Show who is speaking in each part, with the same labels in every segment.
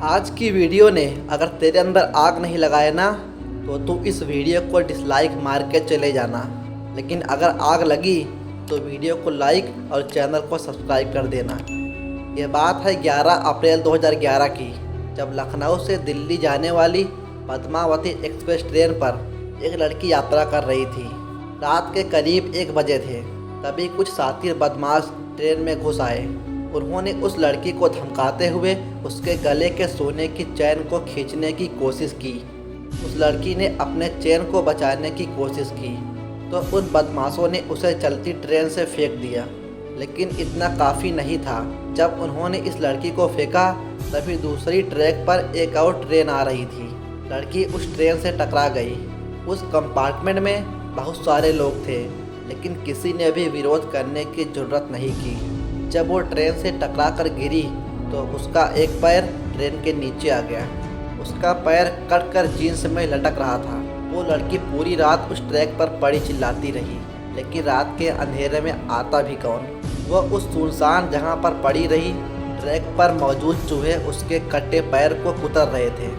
Speaker 1: आज की वीडियो ने अगर तेरे अंदर आग नहीं लगाए ना तो तू इस वीडियो को डिसलाइक मार के चले जाना। लेकिन अगर आग लगी तो वीडियो को लाइक और चैनल को सब्सक्राइब कर देना। ये बात है 11 अप्रैल 2011 की, जब लखनऊ से दिल्ली जाने वाली पद्मावती एक्सप्रेस ट्रेन पर एक लड़की यात्रा कर रही थी। रात के करीब 1 बजे थे। तभी कुछ साथी बदमाश ट्रेन में घुस आए। उन्होंने उस लड़की को धमकाते हुए उसके गले के सोने की चैन को खींचने की कोशिश की। उस लड़की ने अपने चैन को बचाने की कोशिश की तो उन बदमाशों ने उसे चलती ट्रेन से फेंक दिया। लेकिन इतना काफ़ी नहीं था। जब उन्होंने इस लड़की को फेंका तभी दूसरी ट्रैक पर एक और ट्रेन आ रही थी। लड़की उस ट्रेन से टकरा गई। उस कंपार्टमेंट में बहुत सारे लोग थे, लेकिन किसी ने भी विरोध करने की जरूरत नहीं की। जब वो ट्रेन से टकरा कर गिरी तो उसका एक पैर ट्रेन के नीचे आ गया। उसका पैर कट कर जीन्स में लटक रहा था। वो लड़की पूरी रात उस ट्रैक पर पड़ी चिल्लाती रही, लेकिन रात के अंधेरे में आता भी कौन। वह उस सुनसान जगह पर पड़ी रही। ट्रैक पर मौजूद चूहे उसके कटे पैर को कुतर रहे थे।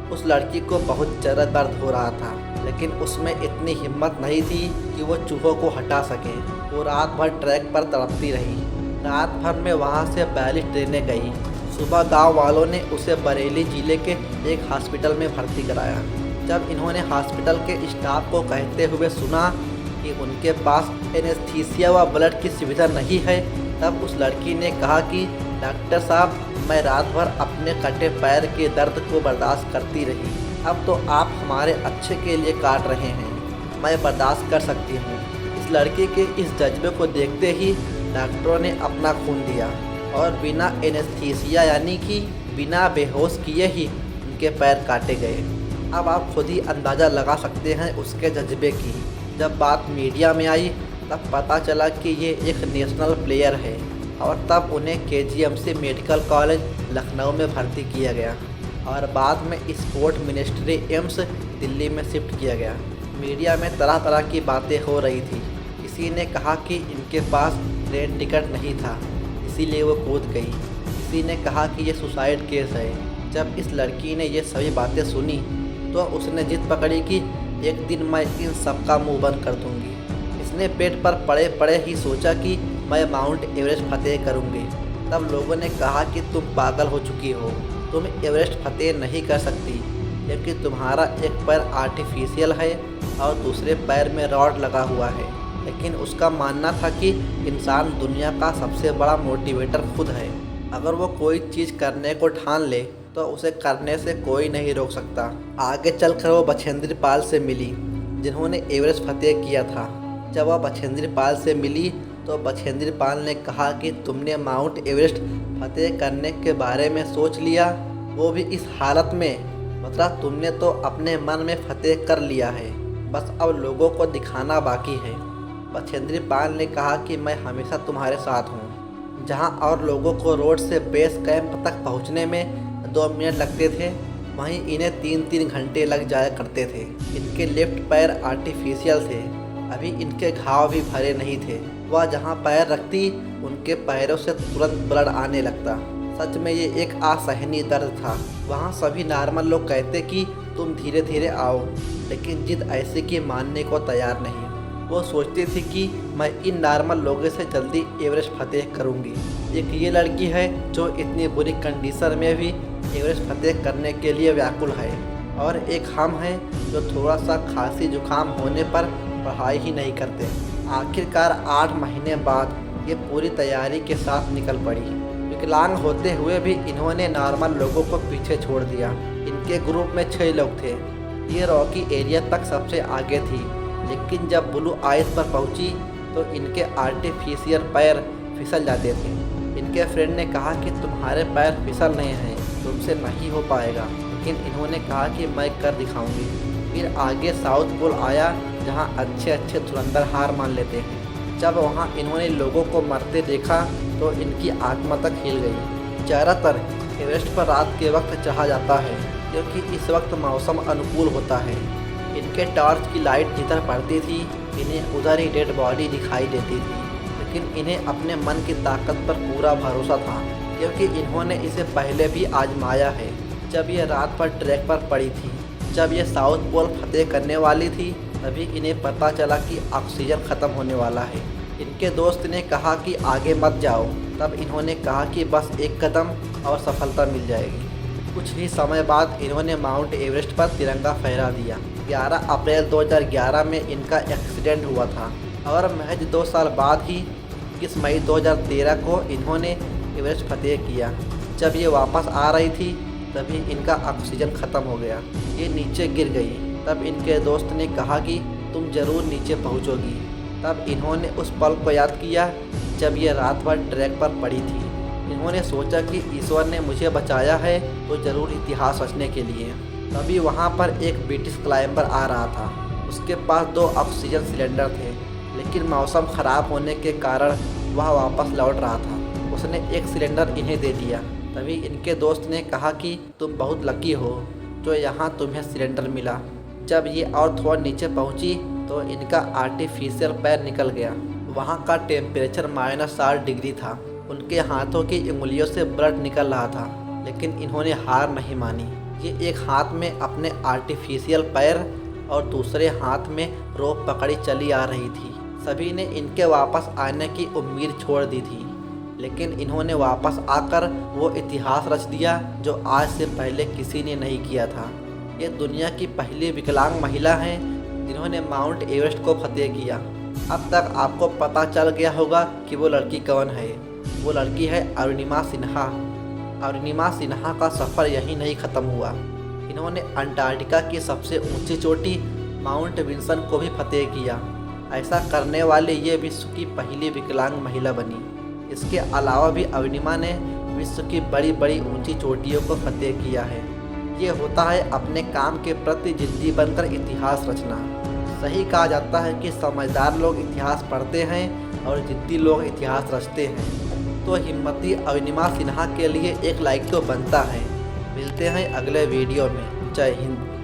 Speaker 1: उस लड़की को बहुत ज़्यादा दर्द हो रहा था, लेकिन उसमें इतनी हिम्मत नहीं थी कि वो चूहों को हटा सके। वो रात भर ट्रैक पर तड़पती रही। रात भर में वहाँ से 42 ट्रेनें गई। सुबह गांव वालों ने उसे बरेली जिले के एक हॉस्पिटल में भर्ती कराया। जब इन्होंने हॉस्पिटल के स्टाफ को कहते हुए सुना कि उनके पास एनेस्थीसिया व ब्लड की सुविधा नहीं है, तब उस लड़की ने कहा कि डॉक्टर साहब, मैं रात भर अपने कटे पैर के दर्द को बर्दाश्त करती रही। अब तो आप हमारे अच्छे के लिए काट रहे हैं, मैं बर्दाश्त कर सकती हूँ। इस लड़की के इस जज्बे को देखते ही डॉक्टरों ने अपना खून दिया और बिना एनेस्थीसिया यानी कि बिना बेहोश किए ही उनके पैर काटे गए। अब आप खुद ही अंदाज़ा लगा सकते हैं उसके जज्बे की। जब बात मीडिया में आई तब पता चला कि ये एक नेशनल प्लेयर है और तब उन्हें KGMC मेडिकल कॉलेज लखनऊ में भर्ती किया गया और बाद में स्पोर्ट मिनिस्ट्री एम्स दिल्ली में शिफ्ट किया गया। मीडिया में तरह तरह की बातें हो रही थी। किसी ने कहा कि इनके पास ट्रेन टिकट नहीं था, इसीलिए वो कूद गई। किसी ने कहा कि ये सुसाइड केस है। जब इस लड़की ने ये सभी बातें सुनी तो उसने जिद पकड़ी कि एक दिन मैं इन सब का मुँह बंद कर दूँगी। इसने बेड पर पड़े पड़े ही सोचा कि मैं माउंट एवरेस्ट फतेह करूँगी। तब लोगों ने कहा कि तुम पागल हो चुकी हो, तुम एवरेस्ट फतेह नहीं कर सकती, क्योंकि तुम्हारा एक पैर आर्टिफिशियल है और दूसरे पैर में रॉड लगा हुआ है। लेकिन उसका मानना था कि इंसान दुनिया का सबसे बड़ा मोटिवेटर खुद है। अगर वो कोई चीज़ करने को ठान ले तो उसे करने से कोई नहीं रोक सकता। आगे चलकर वो बछेंद्री पाल से मिली, जिन्होंने एवरेस्ट फतेह किया था। जब वह बछेंद्री पाल से मिली तो बछेंद्री पाल ने कहा कि तुमने माउंट एवरेस्ट फतेह करने के बारे में सोच लिया, वो भी इस हालत में। मतलब तुमने तो अपने मन में फतेह कर लिया है, बस अब लोगों को दिखाना बाकी है। बछेंद्री पाल ने कहा कि मैं हमेशा तुम्हारे साथ हूँ। जहाँ और लोगों को रोड से बेस कैंप तक पहुँचने में 2 मिनट लगते थे, वहीं इन्हें 3-3 घंटे लग जाया करते थे। इनके लेफ्ट पैर आर्टिफिशियल थे, अभी इनके घाव भी भरे नहीं थे। वह जहाँ पैर रखती उनके पैरों से तुरंत ब्लड आने लगता। सच में ये एक असहनीय दर्द था। वहाँ सभी नॉर्मल लोग कहते कि तुम धीरे धीरे आओ, लेकिन जिद ऐसे कि मानने को तैयार नहीं। वो सोचती थी कि मैं इन नॉर्मल लोगों से जल्दी एवरेस्ट फतेह करूंगी। एक ये लड़की है जो इतनी बुरी कंडीशन में भी एवरेस्ट फतेह करने के लिए व्याकुल है, और एक हम हैं जो थोड़ा सा खांसी जुकाम होने पर पढ़ाई ही नहीं करते। आखिरकार 8 महीने बाद ये पूरी तैयारी के साथ निकल पड़ी। विकलांग होते हुए भी इन्होंने नॉर्मल लोगों को पीछे छोड़ दिया। इनके ग्रुप में 6 लोग थे। ये रॉकी एरिया तक सबसे आगे थी, लेकिन जब ब्लू आइस पर पहुंची तो इनके आर्टिफिशियल पैर फिसल जाते थे। इनके फ्रेंड ने कहा कि तुम्हारे पैर फिसल रहे हैं, तुमसे नहीं हो पाएगा, लेकिन इन्होंने कहा कि मैं कर दिखाऊंगी। फिर आगे साउथ पोल आया, जहां अच्छे अच्छे धुरंधर हार मान लेते हैं। जब वहां इन्होंने लोगों को मरते देखा तो इनकी आत्मा तक हिल गई। ज़्यादातर एवरेस्ट पर रात के वक्त चढ़ा जाता है, क्योंकि इस वक्त मौसम अनुकूल होता है। इनके टॉर्च की लाइट जिधर पड़ती थी इन्हें उधर ही डेड बॉडी दिखाई देती थी, लेकिन इन्हें अपने मन की ताकत पर पूरा भरोसा था, क्योंकि इन्होंने इसे पहले भी आजमाया है। जब ये रात भर ट्रैक पर पड़ी थी। जब ये साउथ पोल फतेह करने वाली थी तभी इन्हें पता चला कि ऑक्सीजन ख़त्म होने वाला है। इनके दोस्त ने कहा कि आगे मत जाओ। तब इन्होंने कहा कि बस एक कदम और सफलता मिल जाएगी। कुछ ही समय बाद इन्होंने माउंट एवरेस्ट पर तिरंगा फहरा दिया। 11 अप्रैल 2011 में इनका एक्सीडेंट हुआ था और महज 2 साल बाद ही 21 मई 2013 को इन्होंने एवरेस्ट फतेह किया। जब ये वापस आ रही थी तभी इनका ऑक्सीजन ख़त्म हो गया। ये नीचे गिर गई। तब इनके दोस्त ने कहा कि तुम ज़रूर नीचे पहुंचोगी। तब इन्होंने उस पल को याद किया जब ये रात भर ट्रैक पर पड़ी थी। इन्होंने सोचा कि ईश्वर ने मुझे बचाया है तो ज़रूर इतिहास रचने के लिए। तभी वहाँ पर एक ब्रिटिश क्लाइंबर आ रहा था। उसके पास 2 ऑक्सीजन सिलेंडर थे, लेकिन मौसम ख़राब होने के कारण वह वापस लौट रहा था। उसने एक सिलेंडर इन्हें दे दिया। तभी इनके दोस्त ने कहा कि तुम बहुत लकी हो जो यहाँ तुम्हें सिलेंडर मिला। जब ये और थोड़ा नीचे पहुँची तो इनका आर्टिफिशियल पैर निकल गया। वहाँ का टेम्परेचर -60 डिग्री था। उनके हाथों की उंगलियों से ब्लड निकल रहा था, लेकिन इन्होंने हार नहीं मानी। ये एक हाथ में अपने आर्टिफिशियल पैर और दूसरे हाथ में रोप पकड़ी चली आ रही थी। सभी ने इनके वापस आने की उम्मीद छोड़ दी थी, लेकिन इन्होंने वापस आकर वो इतिहास रच दिया जो आज से पहले किसी ने नहीं किया था। ये दुनिया की पहली विकलांग महिला हैं जिन्होंने माउंट एवरेस्ट को फतेह किया। अब तक आपको पता चल गया होगा कि वो लड़की कौन है। वो लड़की है अरुणिमा सिन्हा। अरुणिमा सिन्हा का सफ़र यहीं नहीं ख़त्म हुआ। इन्होंने अंटार्कटिका की सबसे ऊंची चोटी माउंट विल्सन को भी फतेह किया। ऐसा करने वाले ये विश्व की पहली विकलांग महिला बनी। इसके अलावा भी अरुणिमा ने विश्व की बड़ी बड़ी ऊंची चोटियों को फतेह किया है। ये होता है अपने काम के प्रति जिद्दी बनकर इतिहास रचना। सही कहा जाता है कि समझदार लोग इतिहास पढ़ते हैं और जिद्दी लोग इतिहास रचते हैं। तो हिम्मती अरुणिमा सिन्हा के लिए एक लाइक तो बनता है। मिलते हैं अगले वीडियो में। जय हिंद।